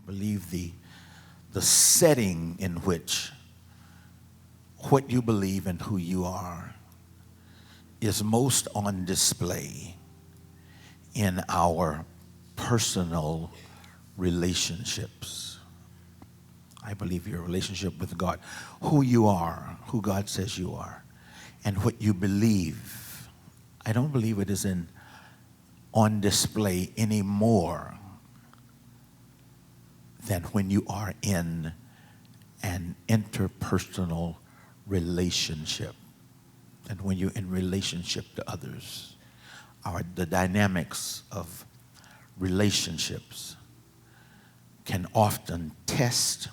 believe the setting in which what you believe and who you are is most on display in our personal relationships. I believe your relationship with God, who you are, who God says you are, and what you believe. I don't believe it is on display any more than when you are in an interpersonal relationship and when you're in relationship to others. The dynamics of relationships can often test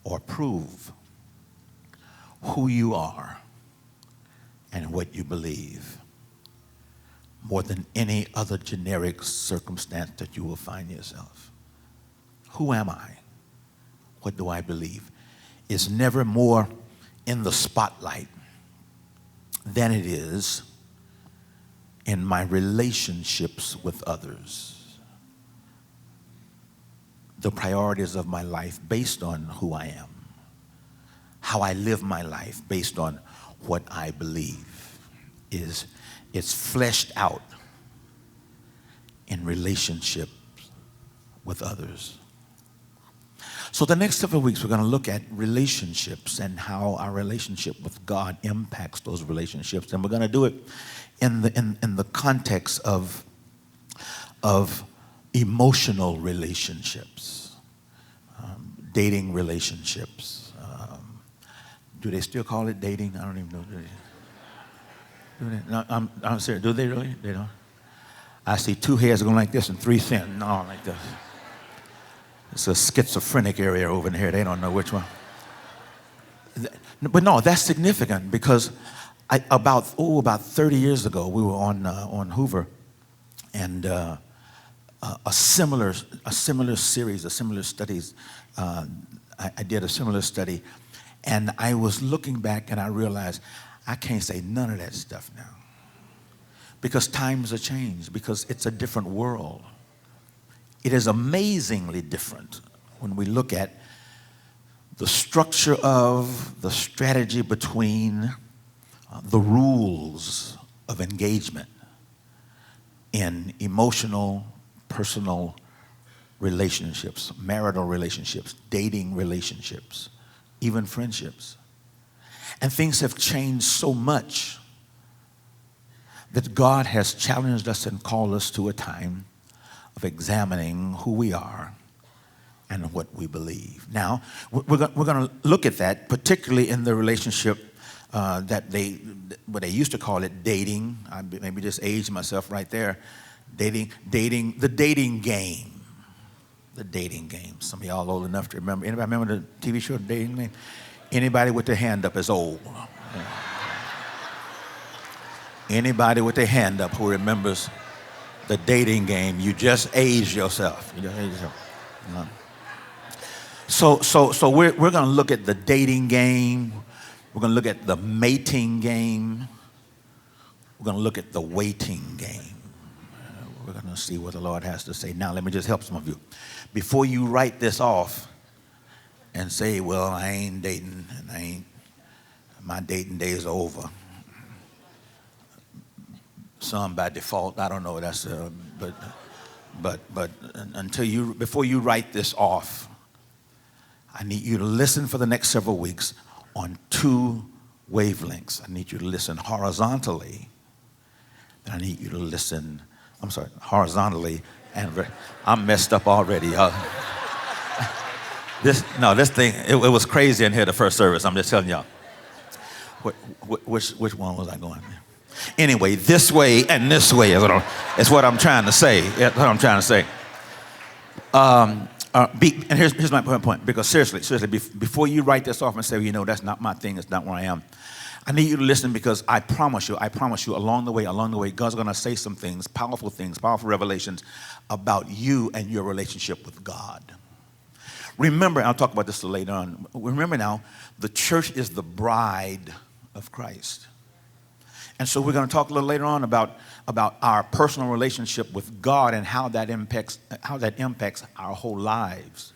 or prove who you are and what you believe more than any other generic circumstance that you will find yourself. Who am I? What do I believe? Is never more in the spotlight than it is in my relationships with others. The priorities of my life based on who I am. How I live my life based on what I believe it's fleshed out in relationships with others. So the next several weeks, we're going to look at relationships and how our relationship with God impacts those relationships. And we're going to do it in the context of emotional relationships, dating relationships. Do they still call it dating? I don't even know. Do they? No, I'm serious. Do they really? They don't? I see two heads going like this and three thin. No, like this. It's a schizophrenic area over here. They don't know which one. But no, that's significant because about 30 years ago, we were on Hoover, and a similar series, a similar studies. I did a similar study, and I was looking back, and I realized I can't say none of that stuff now because times have changed, because it's a different world. It is amazingly different when we look at the structure of the strategy between the rules of engagement in emotional, personal relationships, marital relationships, dating relationships, even friendships. And things have changed so much that God has challenged us and called us to a time of examining who we are and what we believe. Now, we're going to look at that, particularly in the relationship that what they used to call it dating. I maybe just aged myself right there. The dating game. The dating game. Some of y'all old enough to remember. Anybody remember the TV show, The Dating Game? Anybody with their hand up is old. Anybody with their hand up who remembers the dating game, you just aged yourself. You just aged yourself. So we're going to look at the dating game. We're going to look at the mating game. We're going to look at the waiting game. We're going to see what the Lord has to say. Now, let me just help some of you. Before you write this off and say, well, I ain't dating, and my dating days are over. Some by default, I don't know. That's but before you write this off, I need you to listen for the next several weeks on two wavelengths. I need you to listen horizontally, and I need you to listen. Horizontally, and I'm messed up already. This thing, it was crazy in here the first service. I'm just telling y'all. Which one was I going? Anyway, this way and this way is what I'm trying to say. That's what I'm trying to say. And here's my point. Because seriously, before you write this off and say, that's not my thing, it's not where I am, I need you to listen, because I promise you, along the way, God's going to say some things, powerful revelations about you and your relationship with God. Remember, I'll talk about this later on. Remember now, the church is the bride of Christ. And so we're going to talk a little later on about our personal relationship with God and how that impacts our whole lives.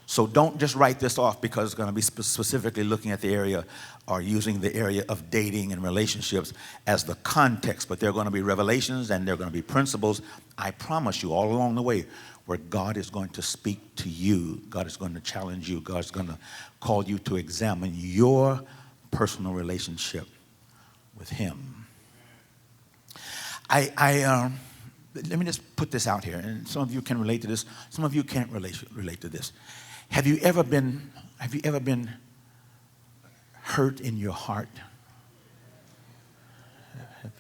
So don't just write this off because it's going to be specifically looking at the area or using the area of dating and relationships as the context. But there are going to be revelations and there are going to be principles, I promise you, all along the way where God is going to speak to you. God is going to challenge you. God is going to call you to examine your personal relationship with Him. Let me just put this out here, and some of you can relate to this. Some of you can't relate to this. Have you ever been hurt in your heart?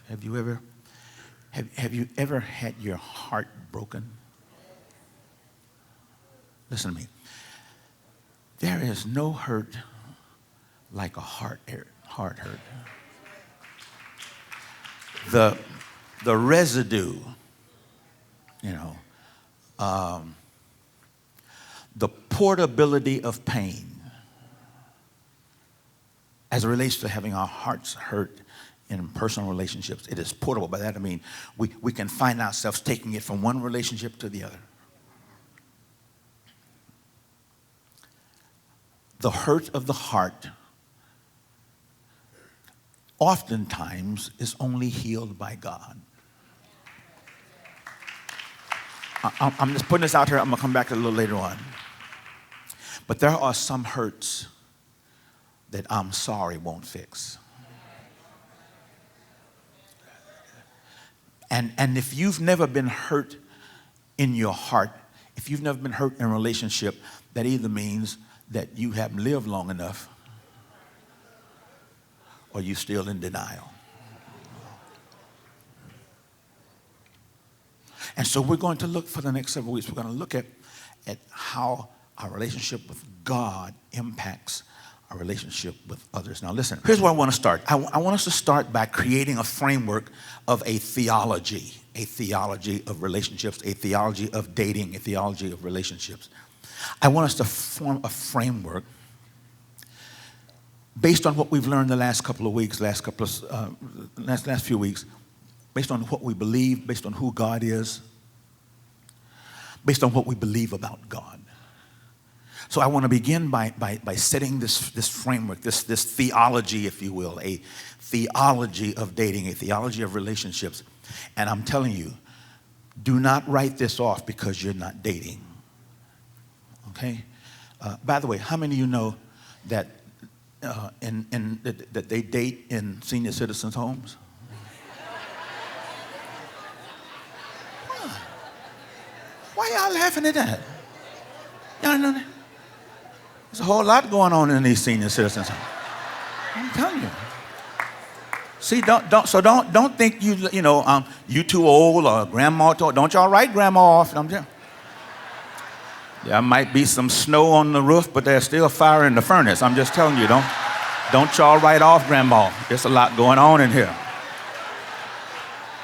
Have you ever had your heart broken? Listen to me. There is no hurt like a heart hurt. The residue, the portability of pain as it relates to having our hearts hurt in personal relationships. It is portable. By that I mean we can find ourselves taking it from one relationship to the other. The hurt of the heart oftentimes is only healed by God. I'm just putting this out here. I'm going to come back to it a little later on. But there are some hurts that I'm sorry won't fix. And if you've never been hurt in your heart, if you've never been hurt in a relationship, that either means that you haven't lived long enough or you're still in denial. And so we're going to look for the next several weeks. We're going to look at how our relationship with God impacts our relationship with others. Now listen, here's where I want to start. I want us to start by creating a framework of a theology of relationships, a theology of dating, a theology of relationships. I want us to form a framework based on what we've learned the last couple of weeks, last few weeks, based on what we believe, based on who God is, based on what we believe about God. So I want to begin by setting this framework, this theology, if you will, a theology of dating, a theology of relationships. And I'm telling you, do not write this off because you're not dating. Okay? By the way, how many of you know that that they date in senior citizens' homes? Why y'all laughing at that? Y'all know that? There's a whole lot going on in these senior citizens homes. I'm telling you. See, don't think you too old or grandma too old. Don't y'all write grandma off. I'm telling you. There might be some snow on the roof, but there's still fire in the furnace. I'm just telling you, don't y'all write off grandma. There's a lot going on in here.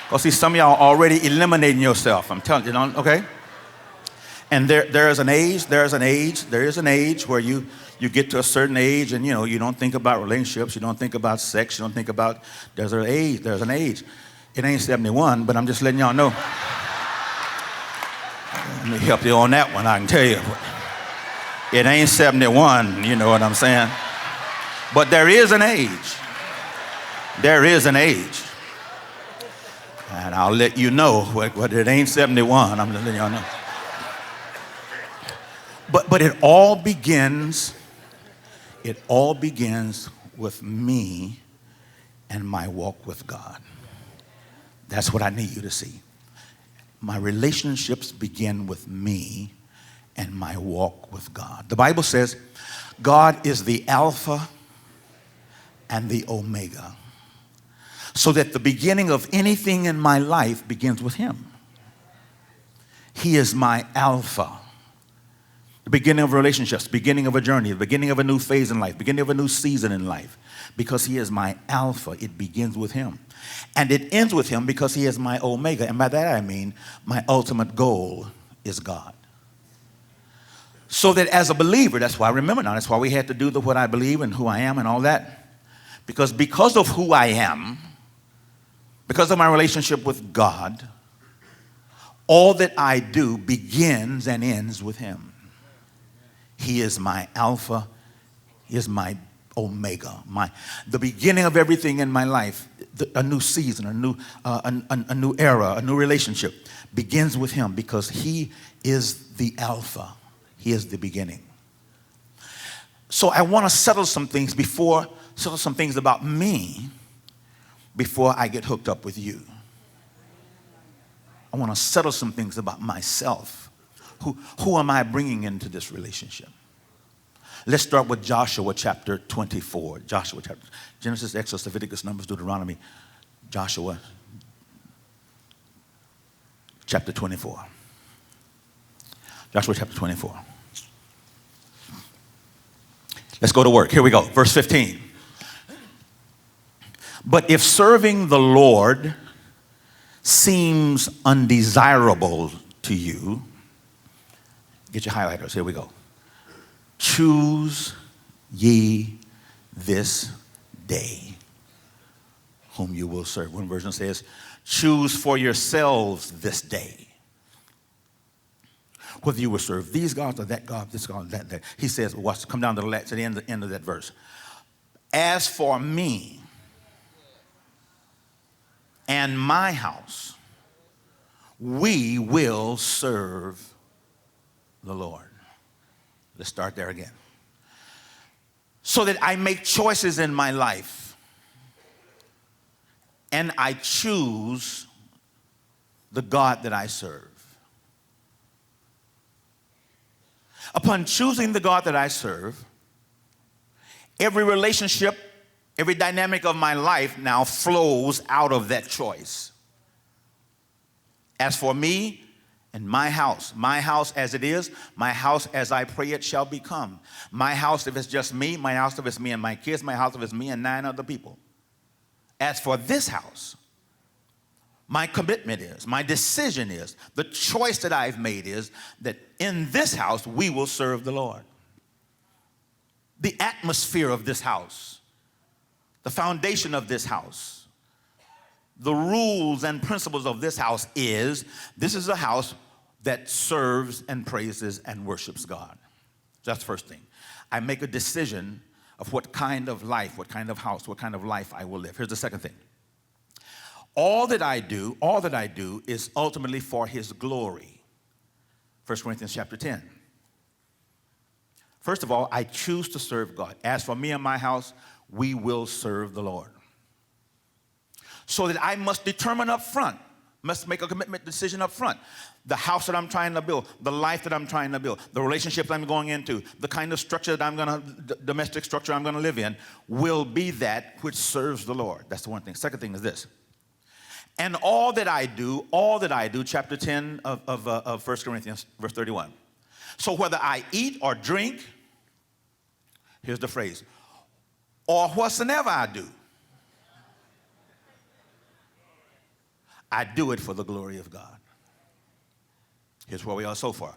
Because see, some of y'all are already eliminating yourself. I'm telling you, okay? And there is an age where you get to a certain age and you don't think about relationships, you don't think about sex, you don't think about, there's an age. It ain't 71, but I'm just letting y'all know. Let me help you on that one, I can tell you. It ain't 71, you know what I'm saying? But there is an age. There is an age. And I'll let you know what it ain't 71, I'm just letting y'all know. But it all begins with me and my walk with God. That's what I need you to see. My relationships begin with me and my walk with God. The Bible says God is the Alpha and the Omega. So that the beginning of anything in my life begins with Him. He is my Alpha. The beginning of relationships, beginning of a journey, the beginning of a new phase in life, beginning of a new season in life. Because He is my Alpha, it begins with Him. And it ends with Him because He is my Omega. And by that I mean my ultimate goal is God. So that as a believer, that's why, remember now, that's why we had to do what I believe and who I am and all that. Because of who I am, Because of my relationship with God, all that I do begins and ends with him. He is my Alpha. He is my Omega, the beginning of everything in my life. A new season, a new era, a new relationship begins with him because he is the Alpha. He is the beginning. So I want to settle some things about me before I get hooked up with you. I want to settle some things about myself. Who am I bringing into this relationship? Let's start with Joshua chapter 24. Genesis, Exodus, Leviticus, Numbers, Deuteronomy. Joshua chapter 24. Joshua chapter 24. Let's go to work. Here we go. Verse 15. But if serving the Lord seems undesirable to you, get your highlighters. Here we go. Choose ye this day whom you will serve. One version says, choose for yourselves this day whether you will serve these gods or that God, this God, that. He says, watch, come down to the end of that verse. As for me and my house, we will serve the Lord. Let's start there again. So that I make choices in my life and I choose the God that I serve. Upon choosing the God that I serve, every relationship, every dynamic of my life now flows out of that choice. As for me and my house as it is, my house as I pray it shall become. My house if it's just me, my house if it's me and my kids, my house if it's me and 9 other people. As for this house, my commitment is, my decision is, the choice that I've made is that in this house we will serve the Lord. The atmosphere of this house, the foundation of this house, the rules and principles of this house is, this is a house that serves and praises and worships God. That's the first thing. I make a decision of what kind of life, what kind of house, what kind of life I will live. Here's the second thing. All that I do is ultimately for his glory. 1 Corinthians chapter 10. First of all, I choose to serve God. As for me and my house, we will serve the Lord. So that I must determine up front, must make a commitment decision up front. The house that I'm trying to build, the life that I'm trying to build, the relationship I'm going into, the kind of structure that domestic structure I'm going to live in will be that which serves the Lord. That's the one thing. Second thing is this. And all that I do, chapter 10 of 1 Corinthians, verse 31. So whether I eat or drink, here's the phrase, or whatsoever I do it for the glory of God. Here's where we are so far.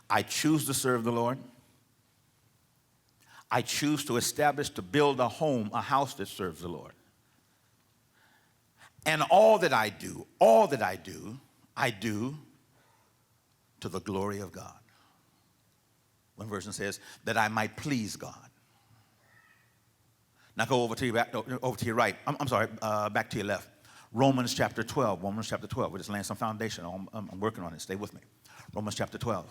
I choose to serve the Lord. I choose to establish, to build a home, a house that serves the Lord. And all that I do, I do to the glory of God. One version says that I might please God. Now go over to your right. Back to your left. Romans chapter 12. We're just laying some foundation. I'm working on it. Stay with me. Romans chapter 12.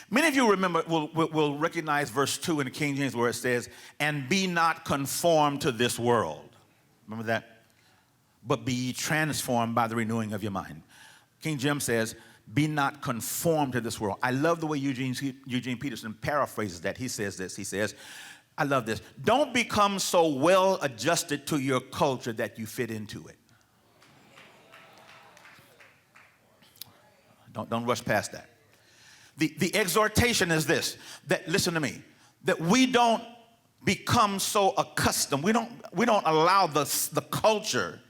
Many of you will recognize verse 2 in the King James where it says, and be not conformed to this world. Remember that? But be ye transformed by the renewing of your mind. King James says, be not conformed to this world. I love the way Eugene Peterson paraphrases that. He says this. He says, I love this. Don't become so well adjusted to your culture that you fit into it. Don't rush past that. The exhortation is this, that listen to me, that we don't become so accustomed, we don't allow the culture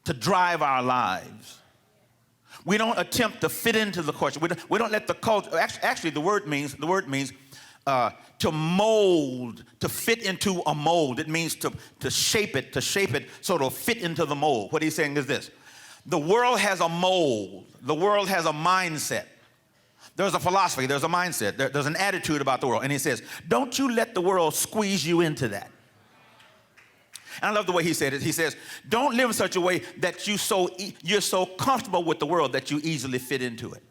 to drive our lives. We don't attempt to fit into the culture. We don't let the culture, actually the word means to mold, to fit into a mold. It means to shape it so it'll fit into the mold. What he's saying is this. The world has a mold. The world has a mindset. There's a philosophy, there's a mindset, there's an attitude about the world. And he says, don't you let the world squeeze you into that. And I love the way he said it. He says, don't live in such a way that you're so comfortable with the world that you easily fit into it.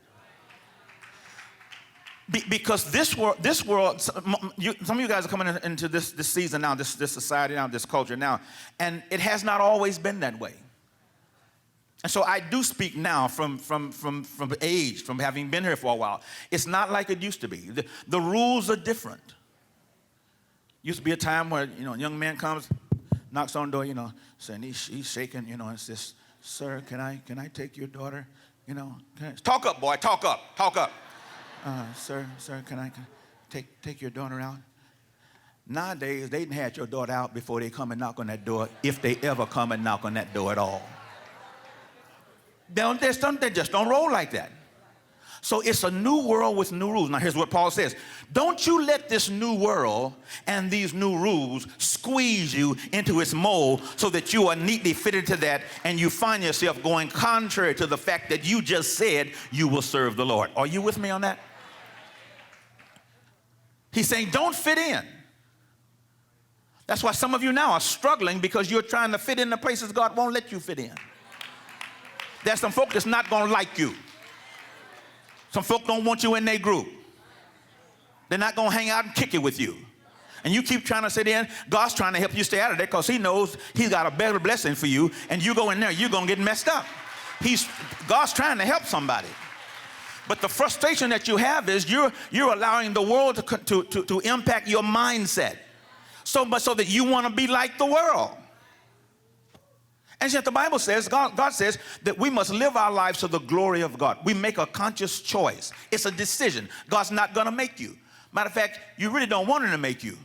Because this world, some of you guys are coming into this season now, this society now, this culture now, and it has not always been that way. And so I do speak now from age, from having been here for a while. It's not like it used to be. The rules are different. Used to be a time where, a young man comes, knocks on the door, saying he's shaking, and says, sir, can I take your daughter? Talk up, boy, talk up. Sir, can I take your daughter out? Nowadays, they didn't have your daughter out before they come and knock on that door, if they ever come and knock on that door at all. They just don't roll like that. So it's a new world with new rules. Now here's what Paul says. Don't you let this new world and these new rules squeeze you into its mold so that you are neatly fitted to that and you find yourself going contrary to the fact that you just said you will serve the Lord. Are you with me on that? He's saying don't fit in. That's why some of you now are struggling because you're trying to fit in the places God won't let you fit in. There's some folk that's not going to like you. Some folk don't want you in their group. They're not going to hang out and kick it with you. And you keep trying to sit in. God's trying to help you stay out of there because he knows he's got a better blessing for you. And you go in there, you're going to get messed up. God's trying to help somebody. But the frustration that you have is you're allowing the world to impact your mindset. So much so that you want to be like the world. And yet the Bible says, God says that we must live our lives to the glory of God. We make a conscious choice. It's a decision. God's not going to make you. Matter of fact, you really don't want him to make you.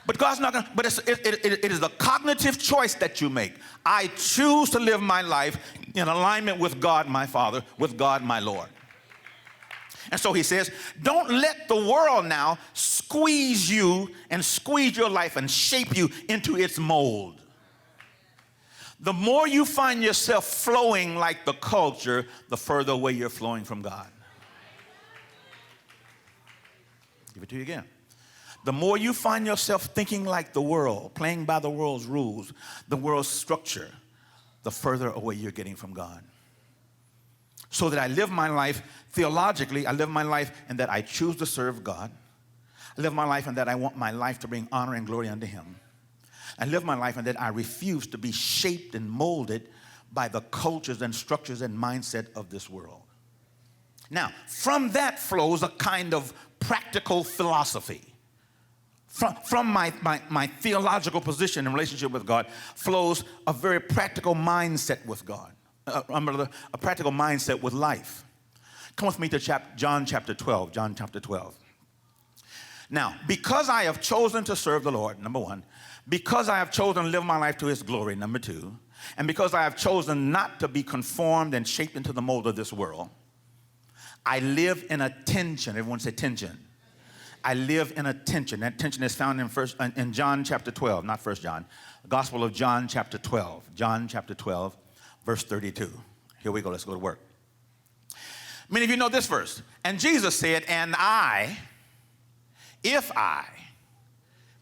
But God's not going to, but it is a cognitive choice that you make. I choose to live my life in alignment with God, my Father, with God, my Lord. And so he says, don't let the world now squeeze you and squeeze your life and shape you into its mold. The more you find yourself flowing like the culture, the further away you're flowing from God. Give it to you again. The more you find yourself thinking like the world, playing by the world's rules, the world's structure, the further away you're getting from God. So that I live my life theologically, I live my life in that I choose to serve God. I live my life in that I want my life to bring honor and glory unto him. I live my life in that I refuse to be shaped and molded by the cultures and structures and mindset of this world. Now, from that flows a kind of practical philosophy. From my theological position in relationship with God flows a very practical mindset with God, a practical mindset with life. Come with me to John chapter 12. John chapter 12. Now, because I have chosen to serve the Lord, number one, because I have chosen to live my life to his glory, number two, and because I have chosen not to be conformed and shaped into the mold of this world, I live in a tension. Everyone say tension. I live in a tension. That tension is found in John chapter 12, not 1 John. The Gospel of John chapter 12. John chapter 12, verse 32. Here we go. Let's go to work. Many of you know this verse. And Jesus said, and if I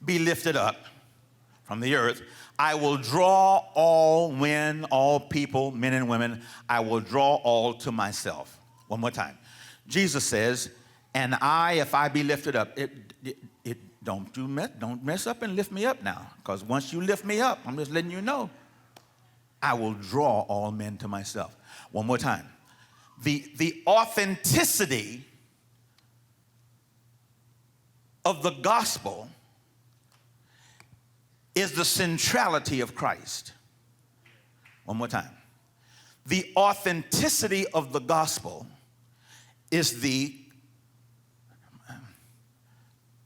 be lifted up from the earth, I will draw all men, all people, men and women. I will draw all to myself. One more time. Jesus says, and if I be lifted up, don't mess up and lift me up now. Because once you lift me up, I'm just letting you know, I will draw all men to myself. One more time. The authenticity of the gospel is the centrality of Christ. One more time. The authenticity of the gospel is the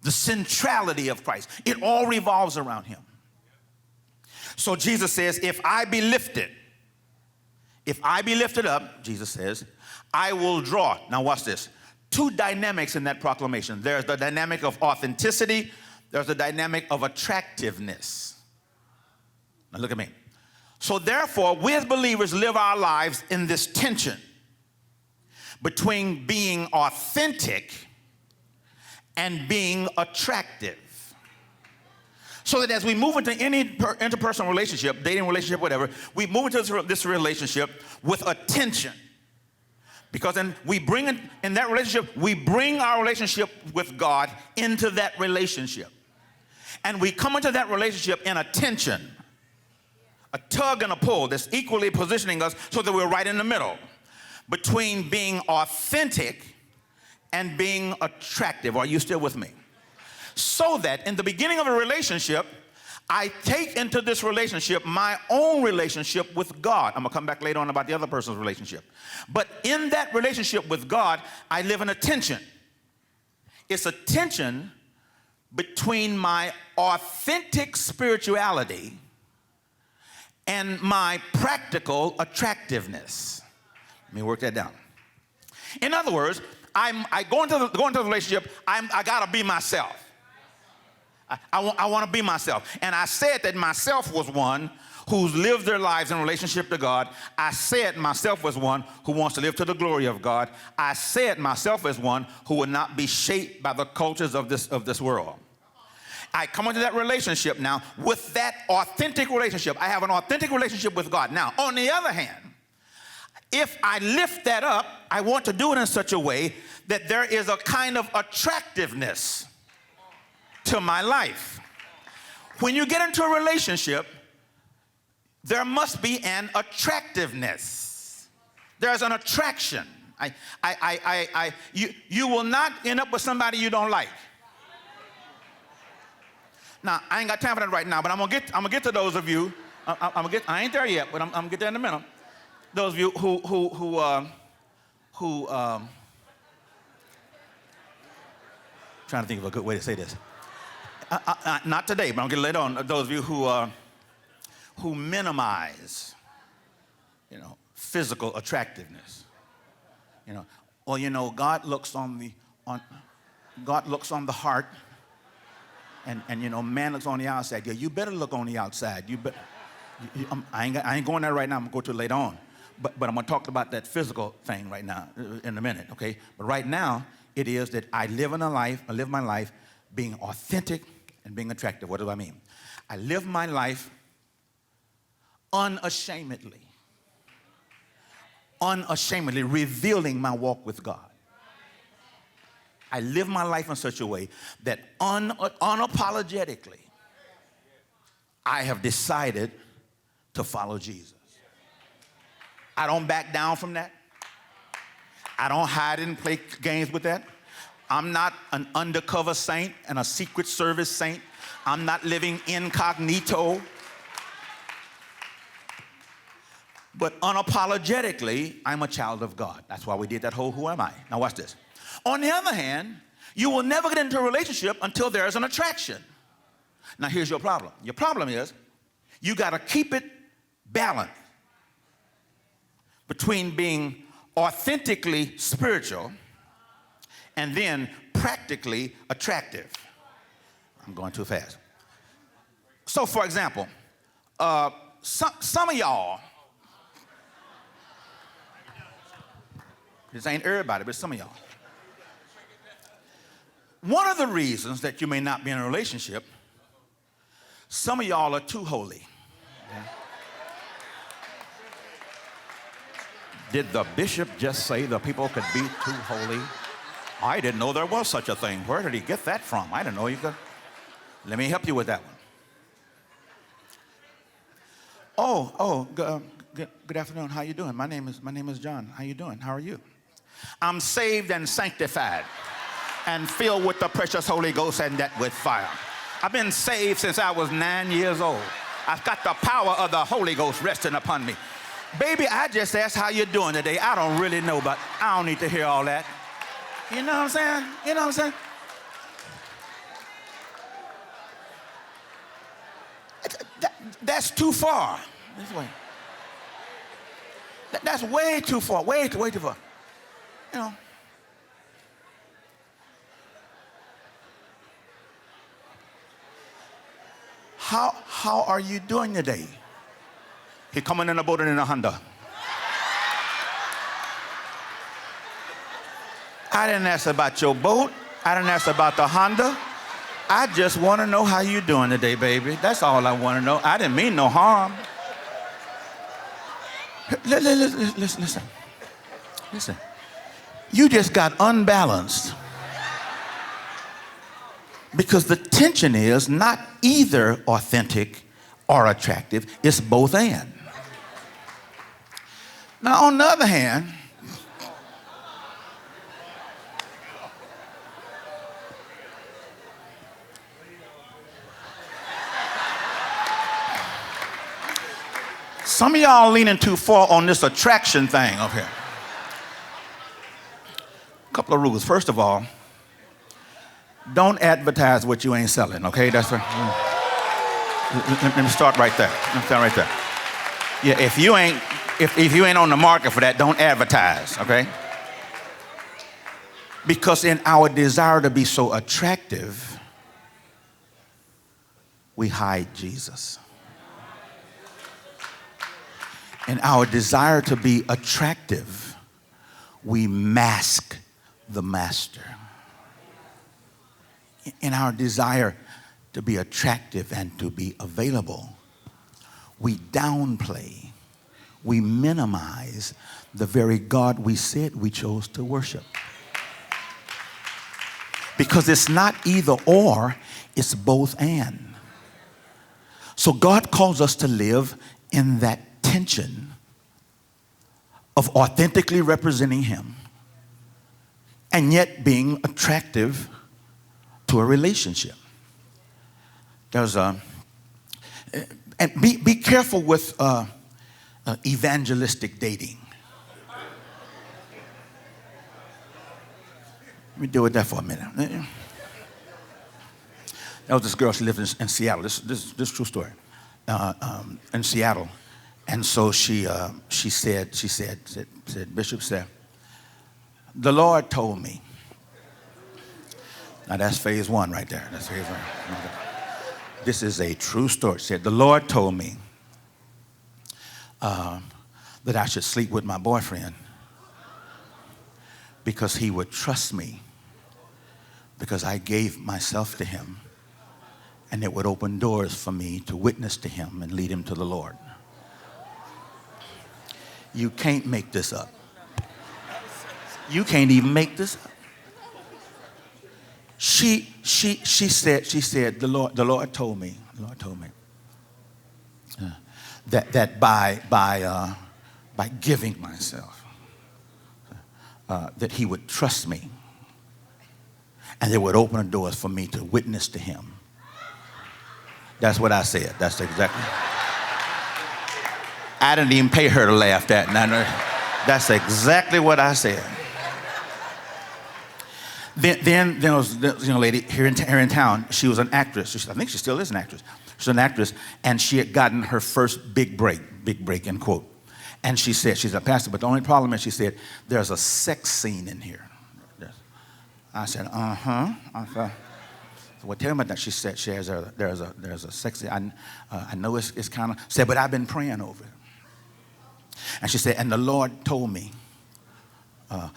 centrality of Christ. It all revolves around him. So Jesus says, if I be lifted up, Jesus says, I will draw. Now watch this. two dynamics in that proclamation. There's the dynamic of authenticity. There's the dynamic of attractiveness. Now look at me. So therefore, we as believers live our lives in this tension between being authentic and being attractive. So that as we move into any interpersonal relationship, dating relationship, whatever, we move into this relationship with a tension. Because then we bring in that relationship, we bring our relationship with God into that relationship. And we come into that relationship in a tension, a tug and a pull that's equally positioning us so that we're right in the middle between being authentic and being attractive. Are you still with me? So that in the beginning of a relationship, I take into this relationship my own relationship with God. I'm going to come back later on about the other person's relationship. But in that relationship with God, I live in a tension. It's a tension between my authentic spirituality and my practical attractiveness. Let me work that down. In other words, I go into the relationship, I got to be myself. I want to be myself. And I said that myself was one who's lived their lives in relationship to God. I said myself was one who wants to live to the glory of God. I said myself as one who would not be shaped by the cultures of this world. I come into that relationship now with that authentic relationship. I have an authentic relationship with God. Now, on the other hand, if I lift that up, I want to do it in such a way that there is a kind of attractiveness to my life. When you get into a relationship, there must be an attractiveness. There's an attraction. You will not end up with somebody you don't like. Now, I ain't got time for that right now, but I'm gonna get to those of you. I ain't there yet, but I'm gonna get there in a minute. Those of you who trying to think of a good way to say this. Not today, but I'm gonna get later on. Those of you who minimize, physical attractiveness. God looks on the heart. And man looks on the outside. Yeah, you better look on the outside. I ain't going there right now. I'm going to go to it later on. But I'm going to talk about that physical thing right now in a minute, okay? But right now, it is that I live my life being authentic and being attractive. What do I mean? I live my life unashamedly revealing my walk with God. I live my life in such a way that unapologetically, I have decided to follow Jesus. I don't back down from that. I don't hide and play games with that. I'm not an undercover saint and a secret service saint. I'm not living incognito. But unapologetically, I'm a child of God. That's why we did that whole who am I? Now watch this. On the other hand, you will never get into a relationship until there is an attraction. Now here's your problem. Your problem is you got to keep it balanced between being authentically spiritual and then practically attractive. I'm going too fast. So for example, some of y'all, this ain't everybody, but some of y'all, one of the reasons that you may not be in a relationship, some of y'all are too holy. Okay? Did the bishop just say the people could be too holy? I didn't know there was such a thing. Where did he get that from? I didn't know you could. Let me help you with that one. Good afternoon. How you doing? My name is John. How you doing? How are you? I'm saved and sanctified and filled with the precious Holy Ghost and that with fire. I've been saved since I was 9 years old. I've got the power of the Holy Ghost resting upon me. Baby, I just asked how you doing today. I don't really know, but I don't need to hear all that. You know what I'm saying? You know what I'm saying? That's too far. This way. That's way too far. Way too far. how are you doing today? He coming in a boat and in a Honda. I didn't ask about your boat. I didn't ask about the Honda. I just want to know how you doing today, baby. That's all I want to know. I didn't mean no harm. Listen. You just got unbalanced. Because the tension is not either authentic or attractive, it's both and. Now, on the other hand, some of y'all leaning too far on this attraction thing up here. A couple of rules. First of all, don't advertise what you ain't selling, okay? That's right. Let me start right there. Yeah, if you ain't on the market for that, don't advertise, okay? Because in our desire to be so attractive, we hide Jesus. In our desire to be attractive, we mask the master. In our desire to be attractive and to be available, we downplay, we minimize the very God we said we chose to worship. Because it's not either or, it's both and. So God calls us to live in that tension of authentically representing Him and yet being attractive to a relationship. There's and be careful with evangelistic dating. Let me deal with that for a minute. There was this girl, she lived in Seattle. This true story. In Seattle. And so she said, Bishop said, the Lord told me. Now that's phase one right there. That's phase one. This is a true story. She said, the Lord told me that I should sleep with my boyfriend because he would trust me because I gave myself to him, and it would open doors for me to witness to him and lead him to the Lord. You can't make this up. You can't even make this up. She said, the Lord told me that by giving myself, that he would trust me, and it would open the doors for me to witness to him. That's what I said. That's exactly. I didn't even pay her to laugh that. That's exactly what I said. Then there was this young lady here in town. She was an actress. I think she still is an actress. She's an actress, and she had gotten her first big break, in quote. And she said, she's a pastor, but the only problem is, she said, there's a sex scene in here. I said, I thought, so well, tell me about that. She said, there's a sex scene. I know it's kind of, said, but I've been praying over it. And she said, and the Lord told me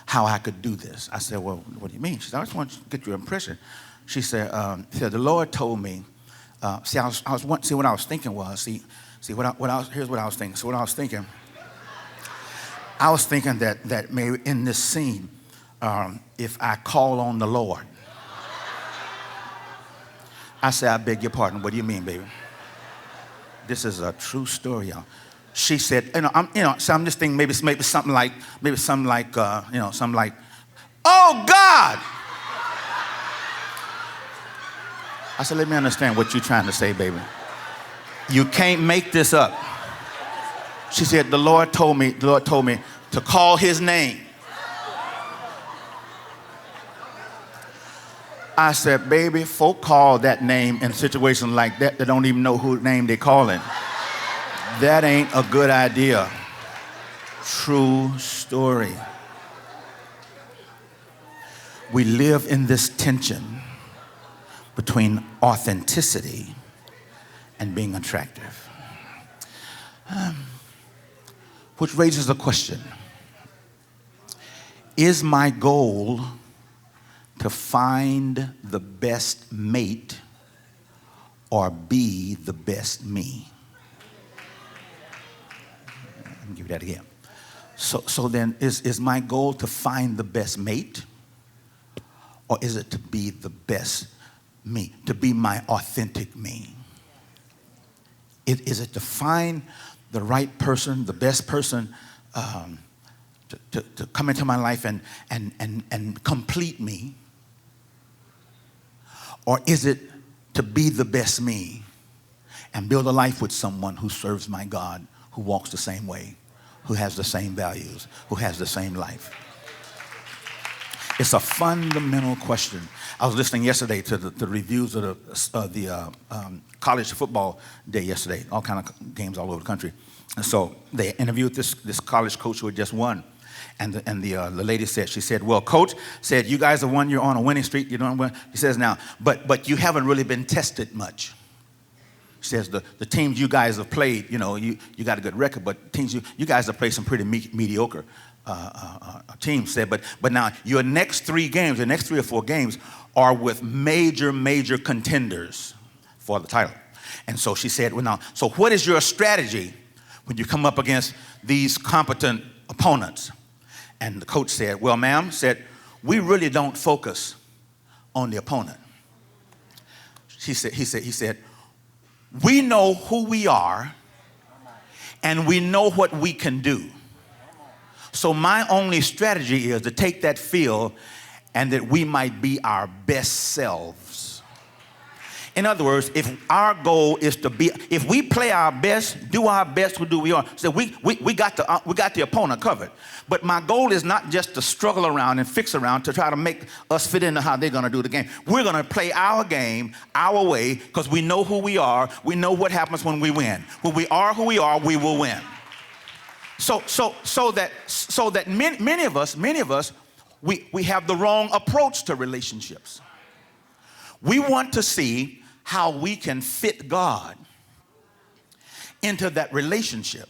how I could do this. I said, well, what do you mean? She said, I just want to get your impression. She said, the Lord told me, see what I was thinking was, here's what I was thinking. So what I was thinking that maybe in this scene, if I call on the Lord. I said, I beg your pardon. What do you mean, baby? This is a true story, y'all. She said, so I'm just thinking maybe something like, oh God! I said, let me understand what you're trying to say, baby. You can't make this up. She said, the Lord told me to call his name. I said, baby, folk call that name in situations like that. They don't even know whose name they're calling. That ain't a good idea. True story. We live in this tension between authenticity and being attractive. Which raises the question, is my goal to find the best mate or be the best me? Let me give you that again. So then, is my goal to find the best mate, or is it to be the best me, to be my authentic me? Is it to find the right person, the best person, to come into my life and complete me? Or is it to be the best me and build a life with someone who serves my God, who walks the same way, who has the same values, who has the same life? It's a fundamental question. I was listening yesterday to the reviews of the college football day yesterday, all kind of games all over the country. And so they interviewed this college coach who had just won. And the lady said, she said, well, coach said, you guys have won, you're on a winning streak, you don't win. He says now, but you haven't really been tested much. She says the teams you guys have played, you got a good record, but teams you guys have played some pretty mediocre teams. Said, but now your next 3 or 4 games are with major contenders for the title. And so she said, well, now, so what is your strategy when you come up against these competent opponents? And the coach said, well, ma'am, we really don't focus on the opponent. He said, we know who we are and we know what we can do. So my only strategy is to take that field and that we might be our best selves. In other words, if our goal is to be, if we play our best, do our best, who we are. So we got the opponent covered. But my goal is not just to struggle around and fix around to try to make us fit into how they're going to do the game. We're going to play our game our way because we know who we are. We know what happens when we win. When we are who we are, we will win. So that many of us, we have the wrong approach to relationships. We want to see how we can fit God into that relationship.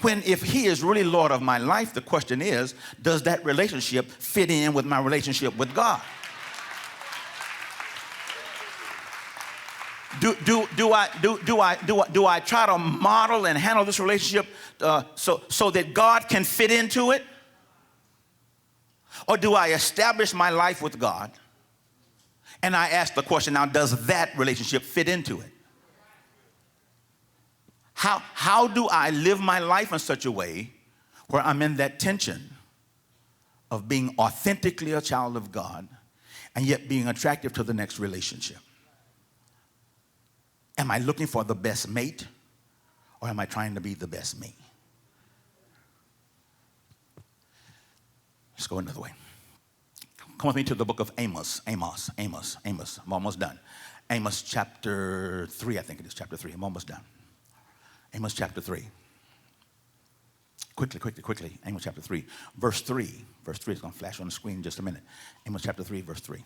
When if he is really Lord of my life, the question is, does that relationship fit in with my relationship with God? Do I try to model and handle this relationship so that God can fit into it? Or do I establish my life with God? And I ask the question, now, does that relationship fit into it? How do I live my life in such a way where I'm in that tension of being authentically a child of God and yet being attractive to the next relationship? Am I looking for the best mate, or am I trying to be the best me? Let's go another way. Come with me to the book of Amos. I'm almost done. Amos chapter 3, I think it is chapter 3. I'm almost done. Amos chapter 3. Quickly. Amos chapter 3. Verse 3. Verse 3 is going to flash on the screen in just a minute. Amos chapter 3, verse 3.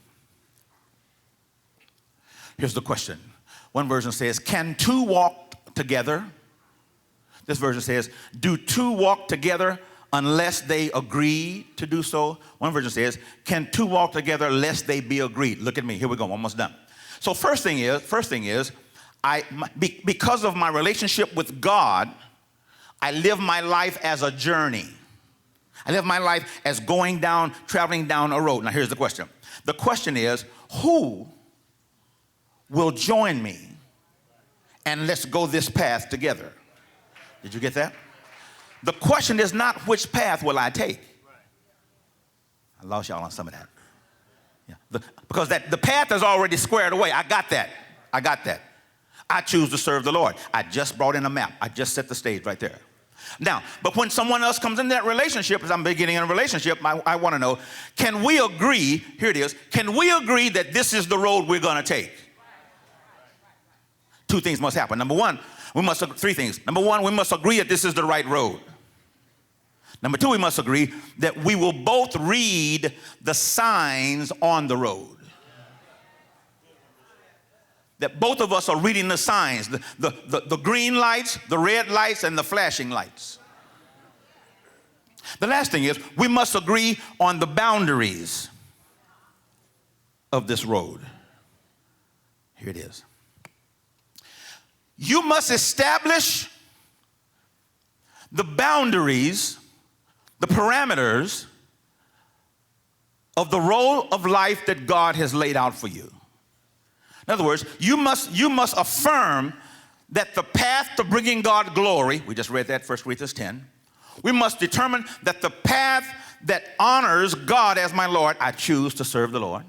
Here's the question. One version says, can 2 walk together? This version says, do 2 walk together unless they agree to do so? One version says, can 2 walk together lest they be agreed? Look at me. Here we go. I'm almost done. So first thing is, because of my relationship with God, I live my life as a journey. I live my life as traveling down a road. Now here's the question. The question is, who will join me and let's go this path together? Did you get that? The question is not which path will I take. I lost y'all on some of that. Yeah. Because the path is already squared away. I got that. I choose to serve the Lord. I just brought in a map. I just set the stage right there. Now, but when someone else comes in that relationship, as I'm beginning a relationship, I want to know, can we agree, here it is, can we agree that this is the road we're going to take? 2 things must happen. Three things. Number one, we must agree that this is the right road. Number 2, we must agree that we will both read the signs on the road. that both of us are reading the signs, the green lights, the red lights, and the flashing lights. The last thing is we must agree on the boundaries of this road. Here it is. You must establish the boundaries, the parameters of the role of life that God has laid out for you. In other words, you must affirm that the path to bringing God glory, we just read that, 1 Corinthians 10. We must determine that the path that honors God as my Lord, I choose to serve the Lord.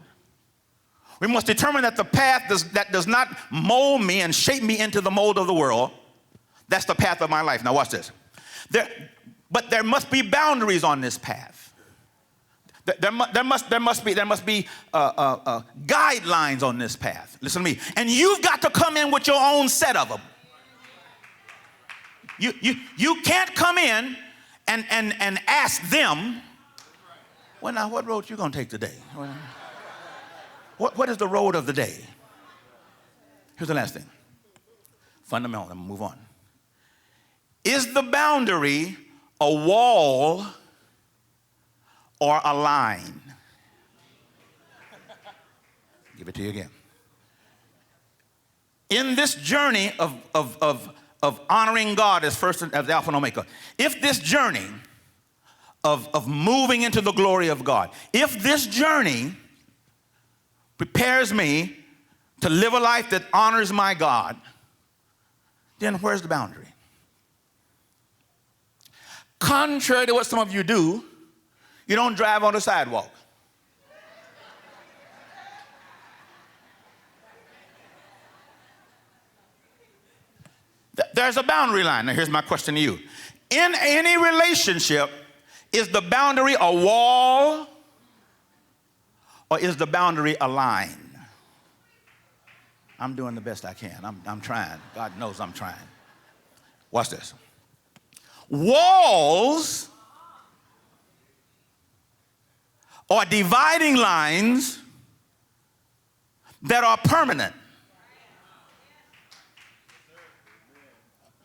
We must determine that the path that does not mold me and shape me into the mold of the world, that's the path of my life. Now watch this. But there must be boundaries on this path. There must be guidelines on this path. Listen to me. And you've got to come in with your own set of them. You can't come in and ask them, well, now, what road you going to take today? What is the road of the day? Here's the last thing. Fundamental, I'm going to move on. Is the boundary a wall or a line? Give it to you again. In this journey of honoring God as first as Alpha and Omega, if this journey of moving into the glory of God, if this journey prepares me to live a life that honors my God, then where's the boundary? Contrary to what some of you do, you don't drive on the sidewalk. There's a boundary line. Now here's my question to you. In any relationship, is the boundary a wall or is the boundary a line? I'm doing the best I can. I'm trying. God knows I'm trying. Watch this. Walls are dividing lines that are permanent.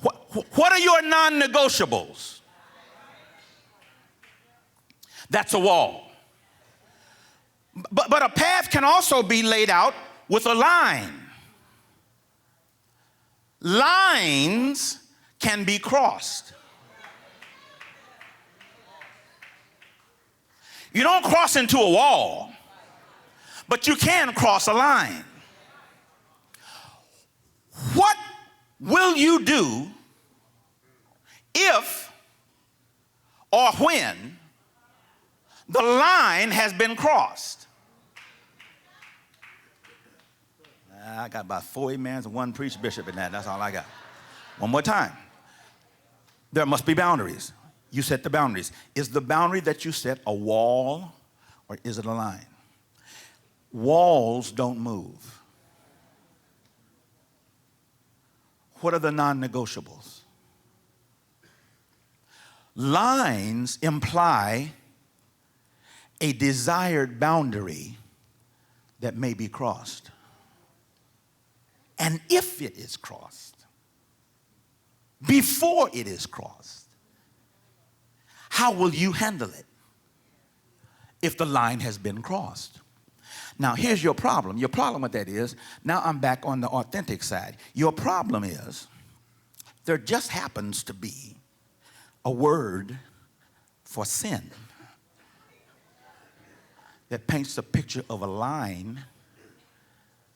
What are your non-negotiables? That's a wall. But a path can also be laid out with a line. Lines can be crossed. You don't cross into a wall, but you can cross a line. What will you do if or when the line has been crossed? I got about 4 amens and 1 preach bishop in that. That's all I got. One more time. There must be boundaries. You set the boundaries. Is the boundary that you set a wall or is it a line? Walls don't move. What are the non-negotiables? Lines imply a desired boundary that may be crossed. And if it is crossed, before it is crossed, how will you handle it if the line has been crossed? Now, here's your problem. Your problem with that is, now I'm back on the authentic side. Your problem is, there just happens to be a word for sin that paints a picture of a line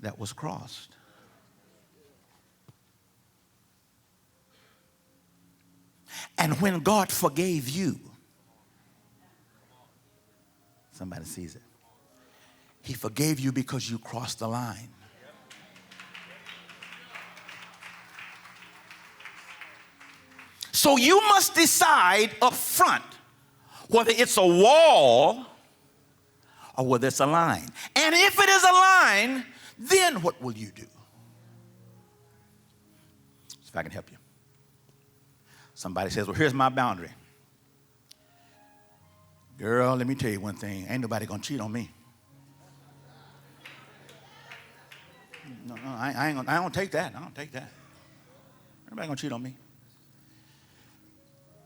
that was crossed. And when God forgave you, somebody sees it. He forgave you because you crossed the line. So you must decide up front whether it's a wall or whether it's a line. And if it is a line, then what will you do? If I can help you. Somebody says, well, here's my boundary. Girl, let me tell you one thing. Ain't nobody going to cheat on me. No, I don't take that. I don't take that. Everybody gonna cheat on me.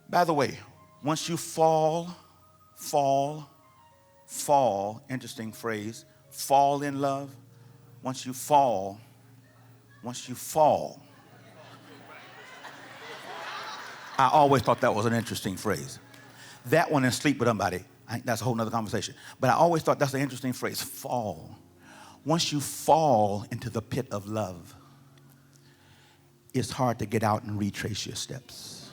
By the way, once you fall, interesting phrase, fall in love. Once you fall, I always thought that was an interesting phrase. That one and sleep with somebody, that's a whole nother conversation. But I always thought that's an interesting phrase, fall. Once you fall into the pit of love, it's hard to get out and retrace your steps.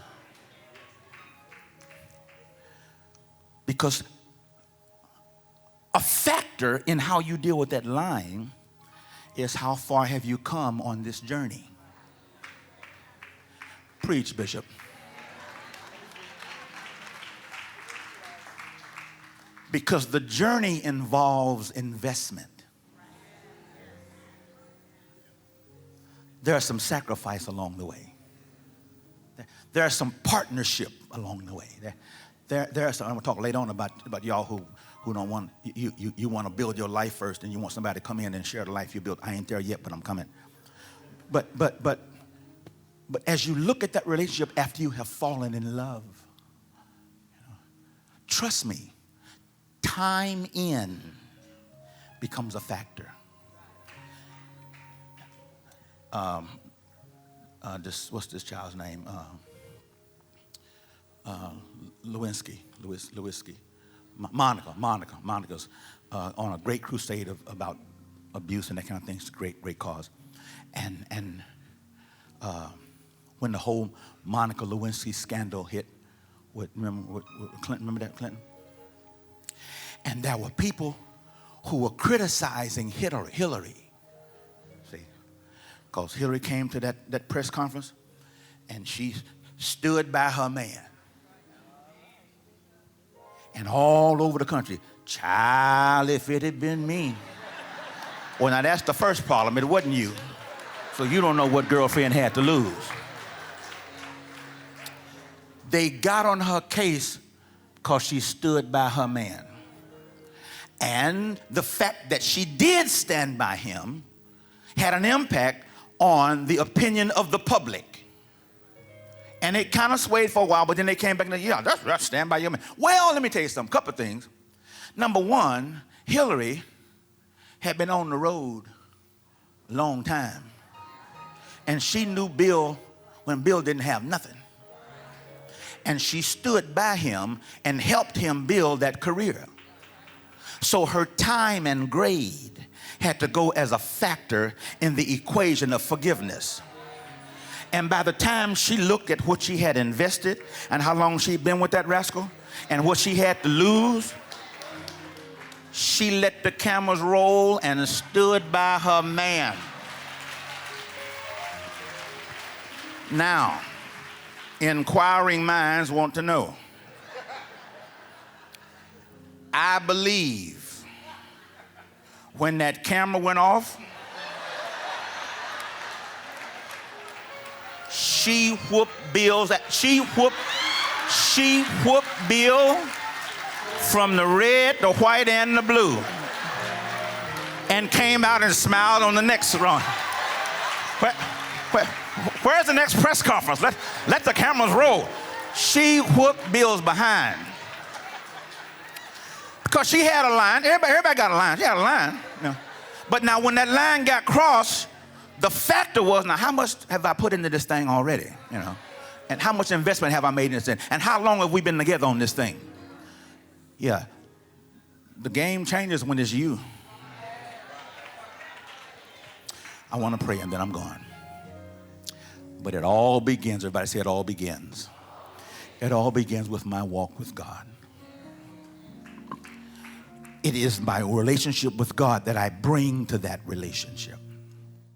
Because a factor in how you deal with that line is how far have you come on this journey. Preach, Bishop. Because the journey involves investment. There's some sacrifice along the way. There's some partnership along the way. There's some, I'm going to talk later on about y'all who don't want, you want to build your life first and you want somebody to come in and share the life you built. I ain't there yet, but I'm coming. But as you look at that relationship after you have fallen in love, trust me, time in becomes a factor. What's this child's name? Lewinsky. Monica's on a great crusade about abuse and that kind of thing. It's a great cause. And when the whole Monica Lewinsky scandal hit, remember Clinton? Remember that, Clinton? And there were people who were criticizing Hillary. See, because Hillary came to that press conference and she stood by her man. And all over the country, child, if it had been me. Well, now that's the first problem. It wasn't you. So you don't know what girlfriend had to lose. They got on her case because she stood by her man. And the fact that she did stand by him had an impact on the opinion of the public. And it kind of swayed for a while, but then they came back and said, yeah, that's stand by your man. Well, let me tell you something, couple of things. Number one, Hillary had been on the road a long time. And she knew Bill when Bill didn't have nothing. And she stood by him and helped him build that career. So her time and grade had to go as a factor in the equation of forgiveness. And by the time she looked at what she had invested and how long she'd been with that rascal and what she had to lose, she let the cameras roll and stood by her man. Now, inquiring minds want to know. I believe when that camera went off, she whooped Bill from the red, the white, and the blue, and came out and smiled on the next run. Where's the next press conference? Let the cameras roll. She whooped Bill's behind. Because she had a line. Everybody got a line. She had a line. You know. But now when that line got crossed, the factor was, now how much have I put into this thing already? You know, and how much investment have I made in this thing? And how long have we been together on this thing? Yeah. The game changes when it's you. I want to pray and then I'm gone. But it all begins, everybody say it all begins. It all begins with my walk with God. It is my relationship with God that I bring to that relationship.